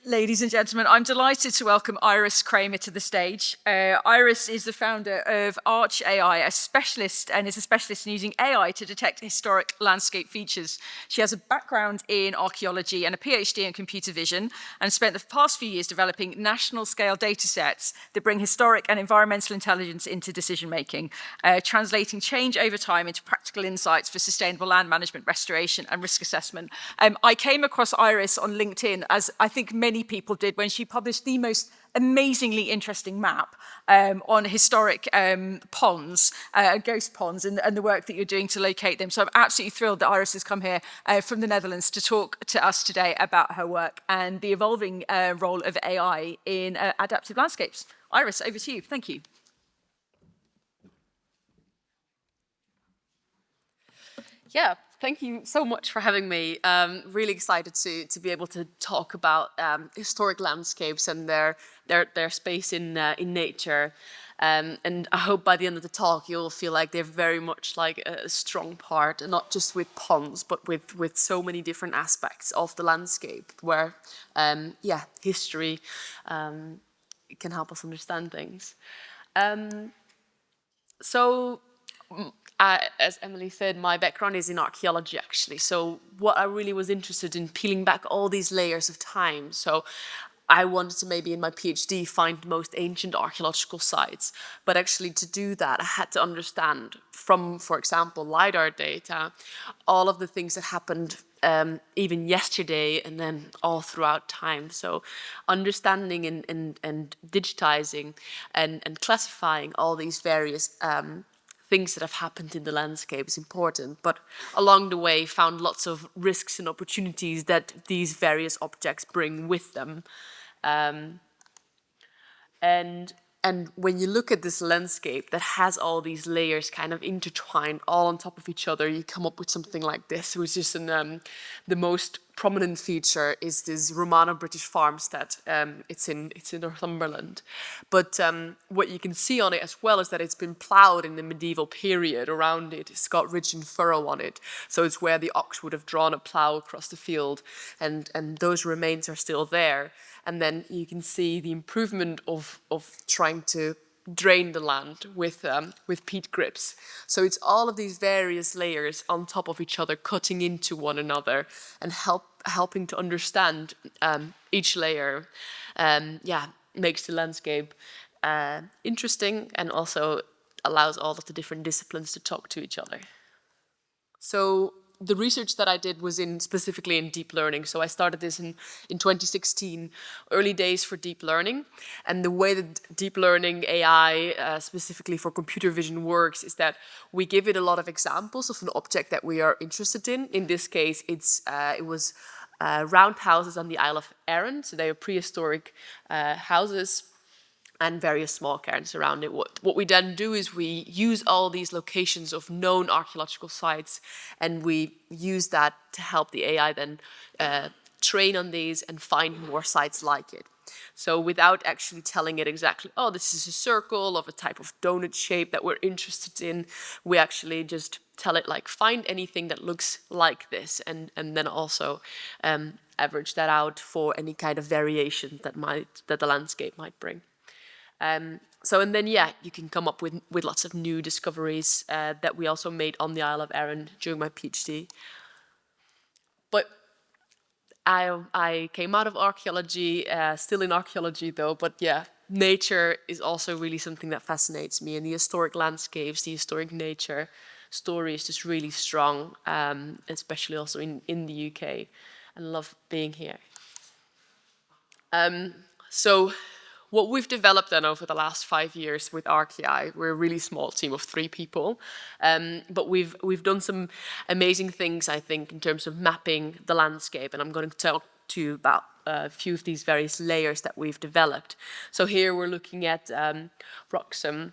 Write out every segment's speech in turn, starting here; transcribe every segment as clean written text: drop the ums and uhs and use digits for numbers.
Ladies and gentlemen, I'm delighted to welcome Iris Kramer to the stage. Iris is the founder of ArchAI, a specialist, and is a specialist in using AI to detect historic landscape features. She has a background in archaeology and a PhD in computer vision, and spent the past few years developing national-scale data sets that bring historic and environmental intelligence into decision-making, translating change over time into practical insights for sustainable land management, restoration, and risk assessment. I came across Iris on LinkedIn, as I think many people did, when she published the most amazingly interesting map on historic ponds, ghost ponds, and the work that you're doing to locate them. So I'm absolutely thrilled that Iris has come here from the Netherlands to talk to us today about her work and the evolving role of AI in adaptive landscapes. Iris, over to you. Thank you. Yeah, thank you so much for having me. Really excited to be able to talk about historic landscapes and their space in nature. And I hope by the end of the talk you'll feel like they're very much like a strong part, and not just with ponds, but with so many different aspects of the landscape where, history can help us understand things. As Emily said, my background is in archaeology, actually. So what I really was interested in, peeling back all these layers of time. So I wanted to maybe in my PhD find the most ancient archaeological sites. But actually to do that, I had to understand from, for example, LiDAR data, all of the things that happened even yesterday and then all throughout time. So understanding and digitizing and classifying all these various things that have happened in the landscape is important, but along the way found lots of risks and opportunities that these various objects bring with them. And when you look at this landscape that has all these layers kind of intertwined all on top of each other, you come up with something like this, which is the most prominent feature is this Romano-British farmstead. It's in Northumberland. But what you can see on it as well is that it's been ploughed in the medieval period around it. It's got ridge and furrow on it. So it's where the ox would have drawn a plough across the field, and those remains are still there. And then you can see the improvement of trying to drain the land with peat grips. So it's all of these various layers on top of each other, cutting into one another and helping to understand each layer. Makes the landscape interesting, and also allows all of the different disciplines to talk to each other. So the research that I did was specifically in deep learning. So I started this in 2016, early days for deep learning. And the way that deep learning AI, specifically for computer vision, works is that we give it a lot of examples of an object that we are interested in. In this case, it was round houses on the Isle of Arran. So they are prehistoric houses, and various small cairns around it. What we then do is we use all these locations of known archaeological sites, and we use that to help the AI then train on these and find more sites like it. So without actually telling it exactly, oh, this is a circle of a type of donut shape that we're interested in, we actually just tell it, like, find anything that looks like this, and then also average that out for any kind of variation that the landscape might bring. You can come up with lots of new discoveries that we also made on the Isle of Arran during my PhD. But I came out of archaeology, still in archaeology though, but yeah, nature is also really something that fascinates me, and the historic landscapes, the historic nature story is just really strong, especially also in the UK, and love being here. So what we've developed then over the last 5 years with ArchAI, we're a really small team of 3 people, but we've done some amazing things, I think, in terms of mapping the landscape, and I'm going to talk to you about a few of these various layers that we've developed. So here we're looking at rocks and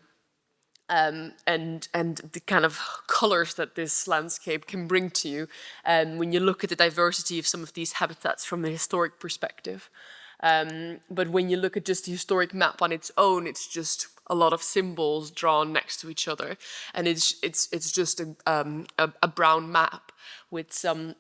the kind of colors that this landscape can bring to you, and when you look at the diversity of some of these habitats from a historic perspective. But when you look at just the historic map on its own, it's just a lot of symbols drawn next to each other, and it's just a brown map. with some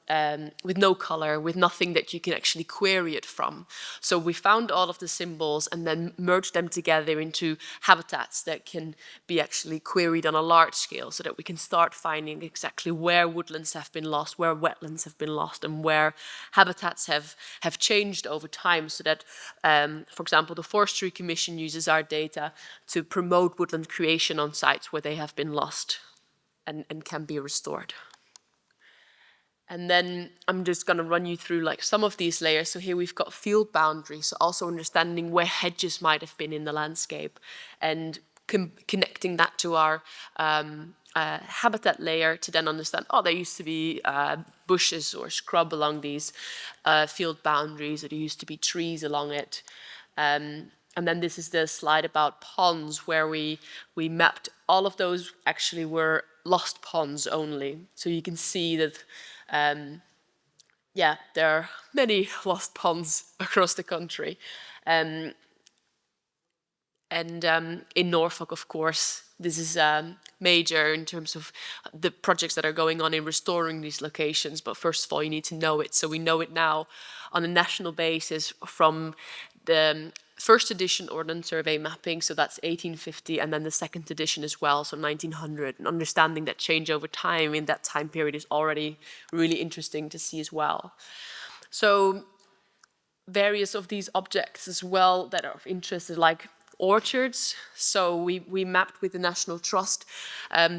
with no color, with nothing that you can actually query it from. So we found all of the symbols and then merged them together into habitats that can be actually queried on a large scale, so that we can start finding exactly where woodlands have been lost, where wetlands have been lost, and where habitats have changed over time, so that, for example, the Forestry Commission uses our data to promote woodland creation on sites where they have been lost and can be restored. And then I'm just going to run you through like some of these layers. So here we've got field boundaries, so also understanding where hedges might have been in the landscape, and connecting that to our habitat layer to then understand, oh, there used to be bushes or scrub along these field boundaries, or there used to be trees along it. And then this is the slide about ponds, where we mapped all of those actually were lost ponds only. So you can see that, yeah, there are many lost ponds across the country. And in Norfolk, of course, this is major in terms of the projects that are going on in restoring these locations. But first of all, you need to know it. So we know it now on a national basis from the first edition Ordnance Survey mapping, so that's 1850, and then the second edition as well, so 1900. And understanding that change over time in that time period is already really interesting to see as well. So various of these objects as well that are of interest, like orchards. So we mapped with the National Trust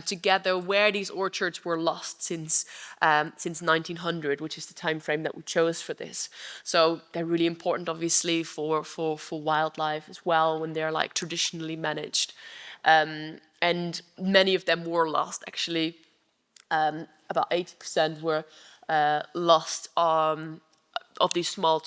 together where these orchards were lost since 1900, which is the time frame that we chose for this. So they're really important, obviously, for wildlife as well, when they're like traditionally managed. And many of them were lost, actually. About 80% were lost of these small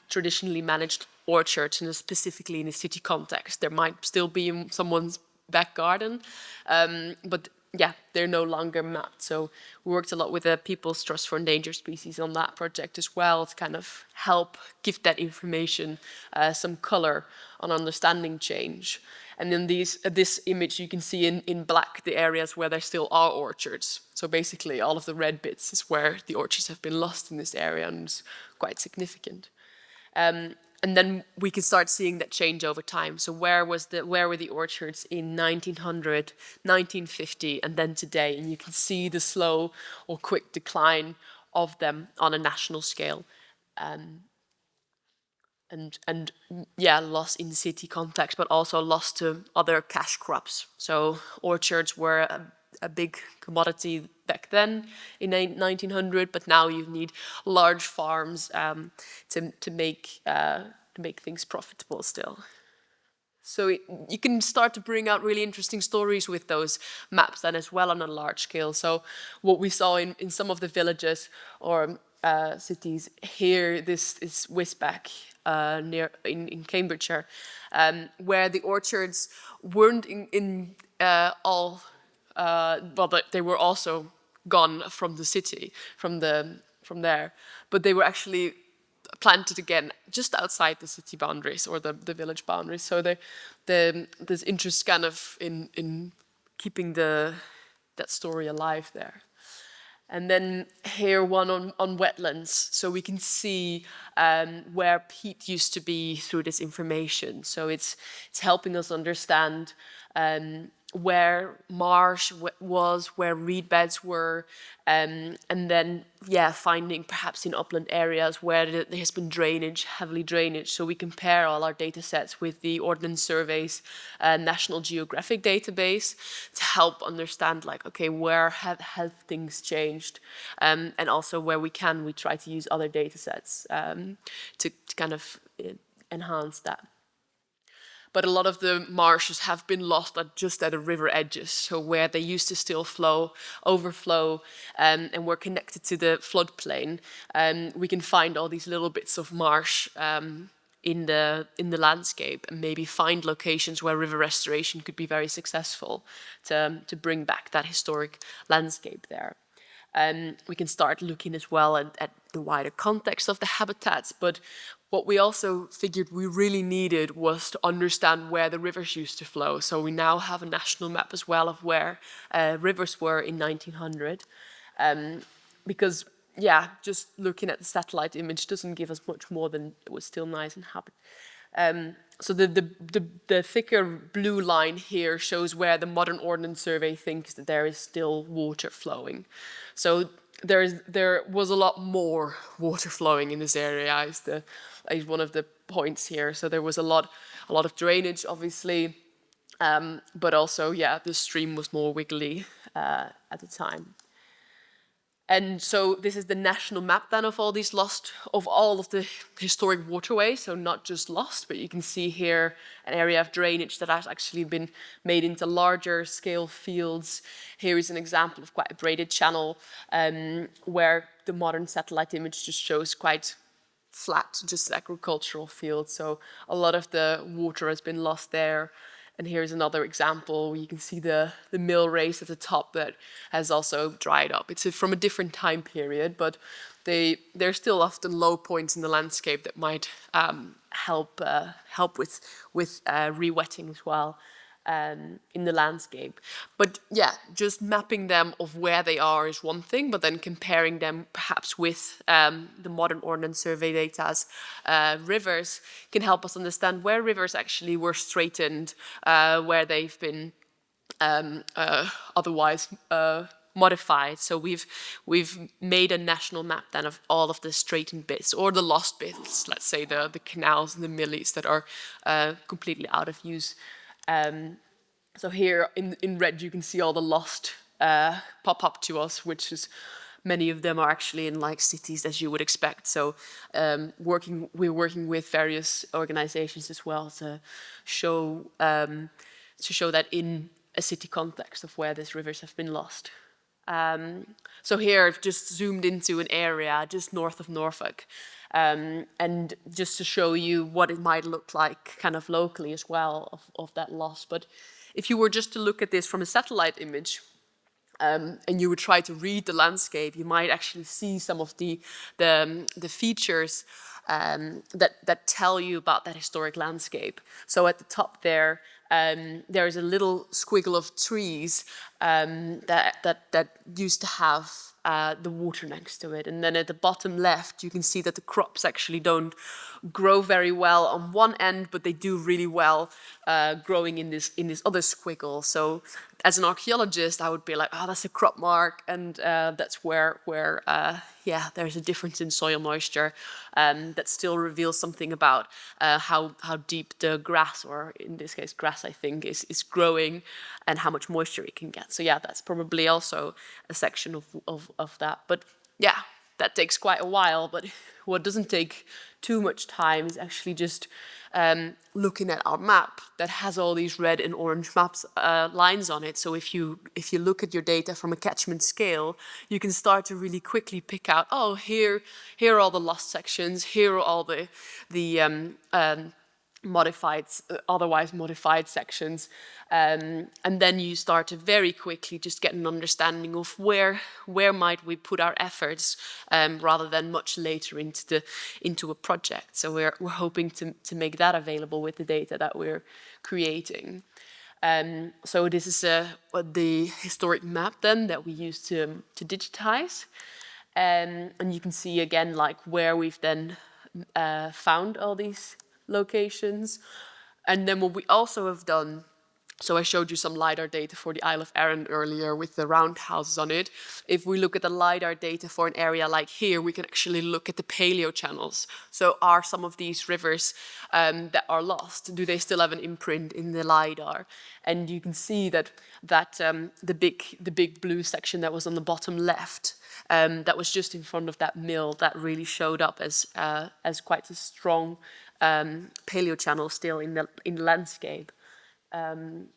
traditionally managed orchards, and specifically in a city context. There might still be in someone's back garden, but yeah, they're no longer mapped. So we worked a lot with the People's Trust for Endangered Species on that project as well, to kind of help give that information some color on understanding change. And in this image, you can see in black the areas where there still are orchards. So basically, all of the red bits is where the orchards have been lost in this area, and it's quite significant. And then we can start seeing that change over time. So where were the orchards in 1900, 1950, and then today? And you can see the slow or quick decline of them on a national scale. And yeah, loss in city context, but also loss to other cash crops. So orchards were a big commodity back then in 1900, but now you need large farms to make things profitable still. So you can start to bring out really interesting stories with those maps then as well on a large scale. So what we saw in some of the villages or cities here, this is Wisbech near in Cambridgeshire, where the orchards weren't in all, well, but they were also gone from the city, from there, but they were actually planted again just outside the city boundaries or the village boundaries. So there's interest kind of in keeping that story alive there. And then here one on wetlands. So we can see where peat used to be through this information. So it's helping us understand where marsh was, where reed beds were, and then, yeah, finding perhaps in upland areas where there has been drainage, heavily drainage. So we compare all our data sets with the Ordnance Survey's National Geographic database to help understand, like, okay, where have things changed? And also where we try to use other data sets to kind of enhance that. But a lot of the marshes have been lost just at the river edges, so where they used to still overflow, and were connected to the floodplain. We can find all these little bits of marsh in the landscape, and maybe find locations where river restoration could be very successful to bring back that historic landscape there. We can start looking as well at the wider context of the habitats, but what we also figured we really needed was to understand where the rivers used to flow. So we now have a national map as well of where rivers were in 1900. And because yeah, just looking at the satellite image doesn't give us much more than it was still nice and happy. So the thicker blue line here shows where the Modern Ordnance Survey thinks that there is still water flowing. So there was a lot more water flowing in this area is one of the points here. So there was a lot of drainage, obviously, but also, yeah, the stream was more wiggly at the time. And so this is the national map then of all of the historic waterways, so not just lost, but you can see here an area of drainage that has actually been made into larger scale fields. Here is an example of quite a braided channel where the modern satellite image just shows quite flat, just agricultural fields. So a lot of the water has been lost there. And here's another example where you can see the mill race at the top that has also dried up. It's from a different time period, but they're still often low points in the landscape that might help with re-wetting as well in the landscape. But yeah, just mapping them of where they are is one thing, but then comparing them perhaps with the Modern Ordnance Survey data's rivers can help us understand where rivers actually were straightened, where they've been otherwise modified. So we've made a national map then of all of the straightened bits or the lost bits, let's say the canals and the millies that are completely out of use. So here in red you can see all the lost pop up to us, which is many of them are actually in like cities as you would expect. So we're working with various organizations as well to show that in a city context of where these rivers have been lost. So here I've just zoomed into an area just north of Norfolk, and just to show you what it might look like kind of locally as well of that loss. But if you were just to look at this from a satellite image, and you would try to read the landscape, you might actually see some of the features that tell you about that historic landscape. So at the top there, there's a little squiggle of trees that used to have the water next to it. And then at the bottom left, you can see that the crops actually don't grow very well on one end, but they do really well growing in this other squiggle. So as an archaeologist, I would be like, oh, that's a crop mark, and that's where yeah, there's a difference in soil moisture that still reveals something about how deep the grass, or in this case grass, I think, is growing, and how much moisture it can get. So yeah, that's probably also a section of that. But yeah, that takes quite a while. But what doesn't take too much time is actually just looking at our map that has all these red and orange maps lines on it. So if you look at your data from a catchment scale, you can start to really quickly pick out, oh, here are all the lost sections, here are all the modified, otherwise modified sections, and then you start to very quickly just get an understanding of where might we put our efforts, rather than much later into a project. So we're hoping to make that available with the data that we're creating. So this is the historic map then that we use to digitize, and you can see again like where we've then found all these locations. And then what we also have done, so I showed you some LiDAR data for the Isle of Arran earlier with the round houses on it. If we look at the LiDAR data for an area like here, we can actually look at the paleo channels. So are some of these rivers that are lost, do they still have an imprint in the LiDAR? And you can see that the big blue section that was on the bottom left, that was just in front of that mill, that really showed up as quite a strong paleo channel still in the landscape. And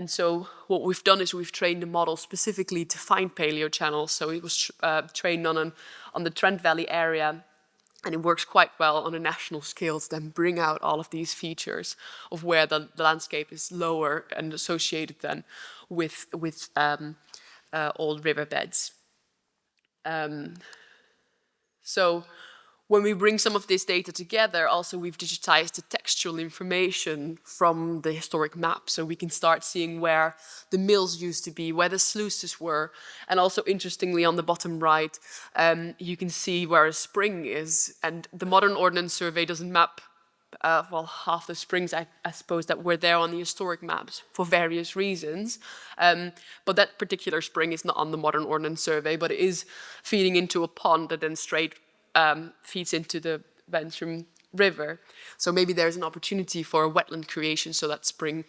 so what we've done is we've trained the model specifically to find paleo channels. So it was trained on the Trent Valley area, and it works quite well on a national scale to then bring out all of these features of where the landscape is lower and associated then with old riverbeds. So When we bring some of this data together, also we've digitized the textual information from the historic map. So we can start seeing where the mills used to be, where the sluices were. And also interestingly, on the bottom right, you can see where a spring is. And the modern ordnance survey doesn't map well, half the springs, I suppose, that were there on the historic maps for various reasons. But that particular spring is not on the modern ordnance survey, but it is feeding into a pond that then straight feeds into the Ventrum River. So maybe there's an opportunity for a wetland creation so that spring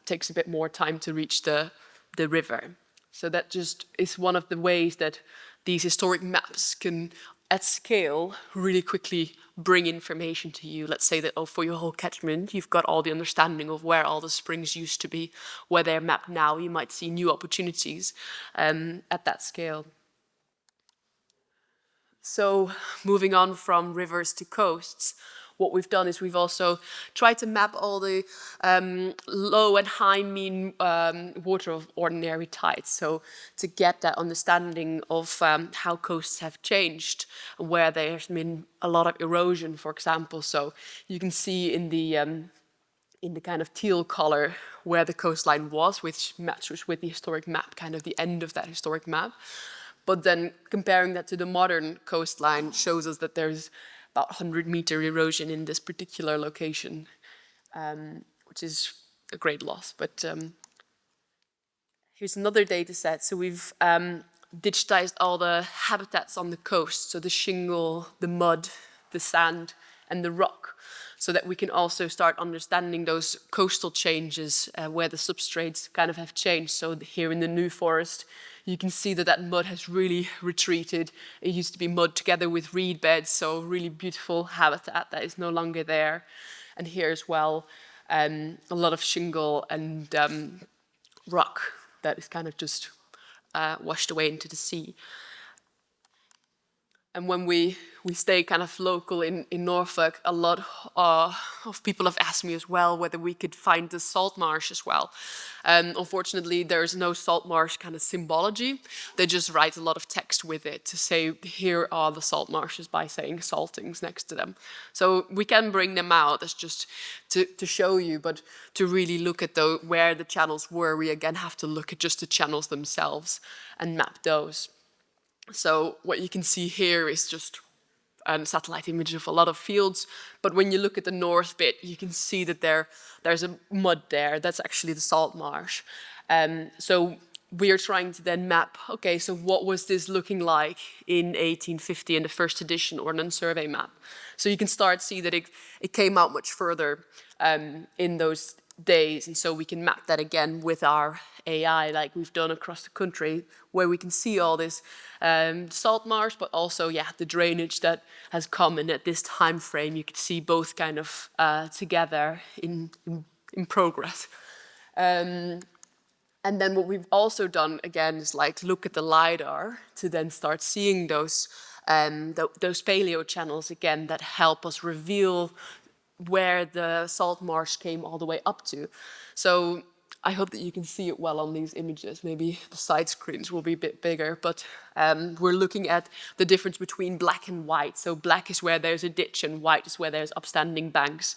takes a bit more time to reach the river. So that just is one of the ways that these historic maps can, at scale, really quickly bring information to you. Let's say that for your whole catchment, you've got all the understanding of where all the springs used to be, where they're mapped now. You might see new opportunities at that scale. So moving on from rivers to coasts, what we've done is we've also tried to map all the low and high mean water of ordinary tides. So to get that understanding of how coasts have changed, where there's been a lot of erosion, for example. So you can see in the kind of teal color where the coastline was, which matches with the historic map, kind of the end of that historic map. But then comparing that to the modern coastline shows us that there's about 100-meter erosion in this particular location, which is a great loss. But here's another data set. So we've digitized all the habitats on the coast, so the shingle, the mud, the sand, and the rock, so that we can also start understanding those coastal changes where the substrates kind of have changed. So here in the New Forest, you can see that that mud has really retreated. It used to be mud together with reed beds, so really beautiful habitat that is no longer there. And here as well, a lot of shingle and rock that is kind of just washed away into the sea. And when we stay kind of local in Norfolk, a lot of people have asked me as well whether we could find the salt marsh as well. Unfortunately, there's no salt marsh kind of symbology. They just write a lot of text with it to say, here are the salt marshes, by saying saltings next to them. So we can bring them out as just to show you, but to really look at where the channels were, we again have to look at just the channels themselves and map those. So what you can see here is just a satellite image of a lot of fields, but when you look at the north bit, you can see that there's a mud there. That's actually the salt marsh. So we are trying to then map, okay, so what was this looking like in 1850 in the first edition Ordnance Survey map? So you can start to see that it came out much further in those days, and so we can map that again with our AI like we've done across the country, where we can see all this salt marsh, but also, yeah, the drainage that has come, and at this time frame you can see both kind of together in progress. And then what we've also done again is like look at the LiDAR to then start seeing those paleo channels again that help us reveal where the salt marsh came all the way up to. So I hope that you can see it well on these images. Maybe the side screens will be a bit bigger, but we're looking at the difference between black and white. So black is where there's a ditch and white is where there's upstanding banks.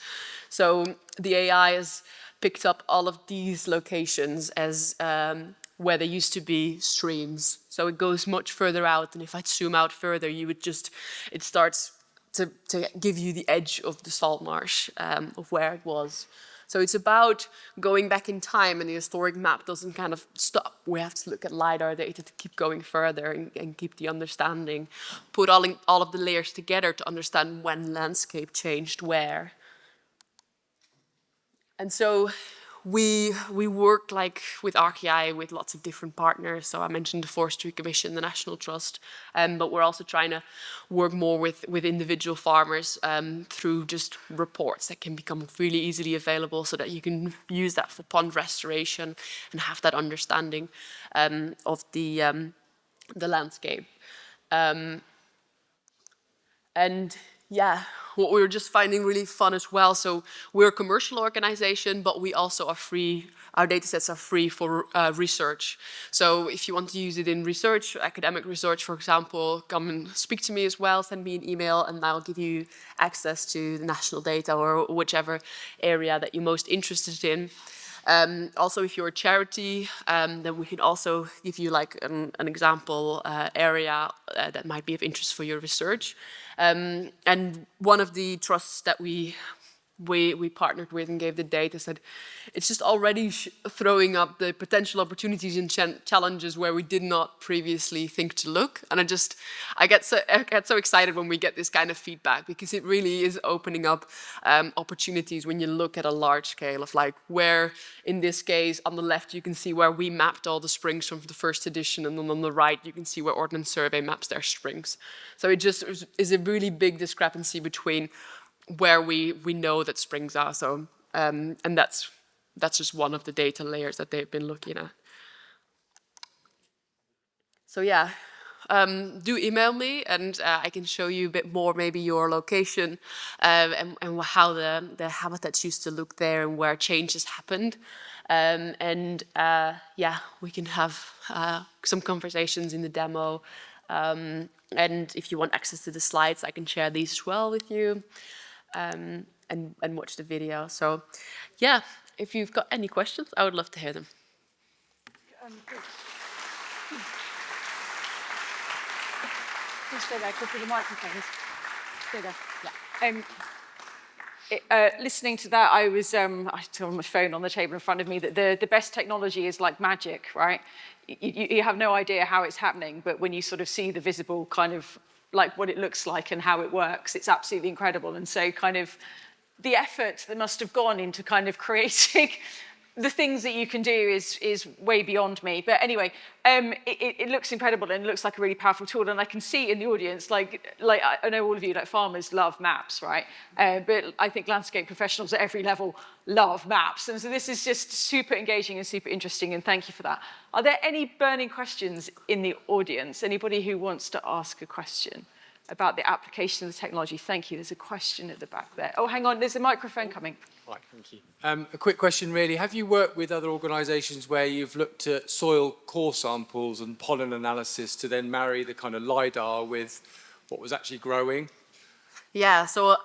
So the AI has picked up all of these locations as where there used to be streams. So it goes much further out, and if I zoom out further, it starts to give you the edge of the salt marsh of where it was. So it's about going back in time, and the historic map doesn't kind of stop. We have to look at LiDAR data to keep going further and keep the understanding, put all of the layers together to understand when landscape changed where. And so we work like with ArchAI with lots of different partners. So I mentioned the Forestry Commission, the National Trust, but we're also trying to work more with individual farmers through just reports that can become really easily available so that you can use that for pond restoration and have that understanding of the landscape. And yeah, what we were just finding really fun as well. So we're a commercial organization, but we also are free. Our data sets are free for research. So if you want to use it in research, academic research, for example, come and speak to me as well, send me an email, and I'll give you access to the national data or whichever area that you're most interested in. Also, if you're a charity, then we can also give you like an example area that might be of interest for your research. And one of the trusts that we partnered with and gave the data said it's just already throwing up the potential opportunities and challenges where we did not previously think to look. And I get so excited when we get this kind of feedback, because it really is opening up opportunities when you look at a large scale of like where, in this case, on the left you can see where we mapped all the springs from the first edition, and then on the right you can see where Ordnance Survey maps their springs. So it just is a really big discrepancy between where we know that springs are. So and that's just one of the data layers that they've been looking at. So yeah, do email me, and I can show you a bit more, maybe your location and how the habitats used to look there and where changes happened. Yeah, we can have some conversations in the demo. And if you want access to the slides, I can share these as well with you. And watch the video. So yeah, if you've got any questions, I would love to hear them. Please stay there, close to the microphones. Stay there. Yeah. Listening to that, I saw on my phone on the table in front of me that the best technology is like magic, right? You have no idea how it's happening, but when you sort of see the visible kind of like what it looks like and how it works, it's absolutely incredible. And so kind of the effort that must have gone into kind of creating the things that you can do is way beyond me. But anyway, it looks incredible and it looks like a really powerful tool. And I can see in the audience, like I know all of you, like farmers love maps, right? But I think landscape professionals at every level love maps. And so this is just super engaging and super interesting, and thank you for that. Are there any burning questions in the audience? Anybody who wants to ask a question about the application of the technology? Thank you. There's a question at the back there. Oh, hang on, there's a microphone coming. Right, thank you. A quick question really. Have you worked with other organisations where you've looked at soil core samples and pollen analysis to then marry the kind of LiDAR with what was actually growing? Yeah, so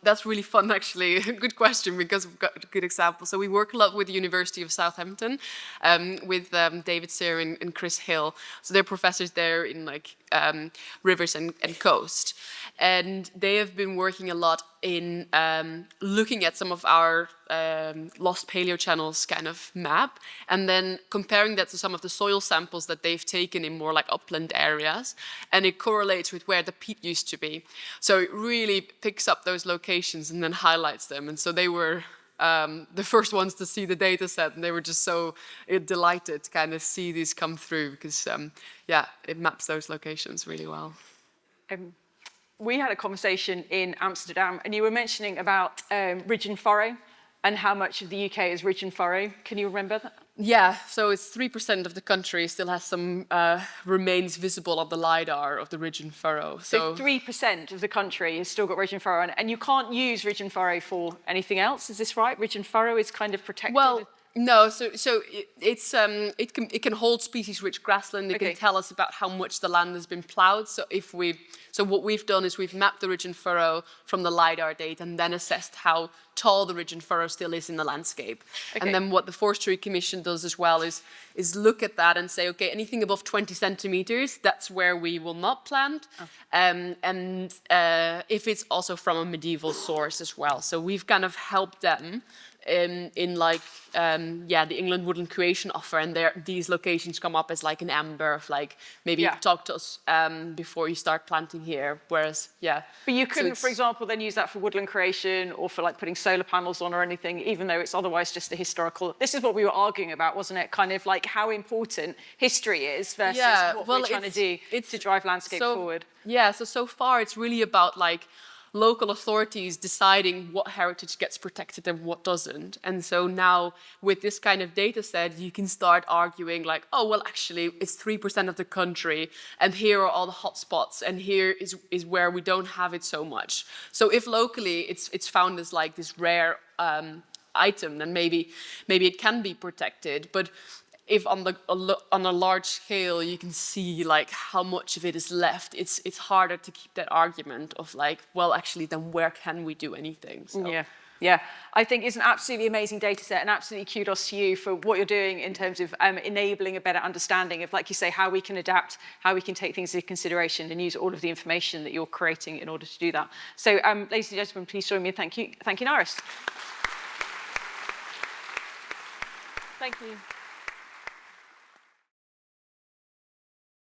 that's really fun, actually. Good question, because we've got a good example. So we work a lot with the University of Southampton, with David Sear and Chris Hill. So they're professors there in like rivers and coast. And they have been working a lot in looking at some of our lost paleochannels kind of map, and then comparing that to some of the soil samples that they've taken in more like upland areas, and it correlates with where the peat used to be. So it really picks up those locations and then highlights them. And so they were the first ones to see the data set, and they were just so delighted to kind of see these come through, because yeah, it maps those locations really well. We had a conversation in Amsterdam, and you were mentioning about ridge and furrow and how much of the UK is ridge and furrow. Can you remember that? Yeah, so it's 3% of the country still has some remains visible on the LiDAR of the ridge and furrow. So 3% of the country has still got ridge and furrow, and you can't use ridge and furrow for anything else. Is this right? Ridge and furrow is kind of protected? Well, no, so it can hold species-rich grassland. It can tell us about how much the land has been ploughed. So what we've done is we've mapped the ridge and furrow from the LiDAR data, and then assessed how tall the ridge and furrow still is in the landscape. Okay. And then what the Forestry Commission does as well is look at that and say, okay, anything above 20 centimeters, that's where we will not plant. Oh. And if it's also from a medieval source as well. So we've kind of helped them in like, the England Woodland Creation Offer, and these locations come up as like an amber of like, maybe talk to us before you start planting here, whereas, yeah. But you couldn't, for example, then use that for woodland creation or for like putting solar panels on or anything, even though it's otherwise just a historical, this is what we were arguing about, wasn't it? Kind of like how important history is versus what we're trying to do to drive landscape forward. Yeah, so far it's really about like, local authorities deciding what heritage gets protected and what doesn't. And so now with this kind of data set, you can start arguing like, oh, well, actually, it's 3% of the country, and here are all the hotspots, and here is where we don't have it so much. So if locally it's found as like this rare item, then maybe it can be protected. But if on a large scale you can see like how much of it is left, it's harder to keep that argument of like, well, actually, then where can we do anything? So. Yeah, I think it's an absolutely amazing data set, and absolutely kudos to you for what you're doing in terms of enabling a better understanding of, like you say, how we can adapt, how we can take things into consideration and use all of the information that you're creating in order to do that. So, ladies and gentlemen, please join me in thanking Iris. Thank you.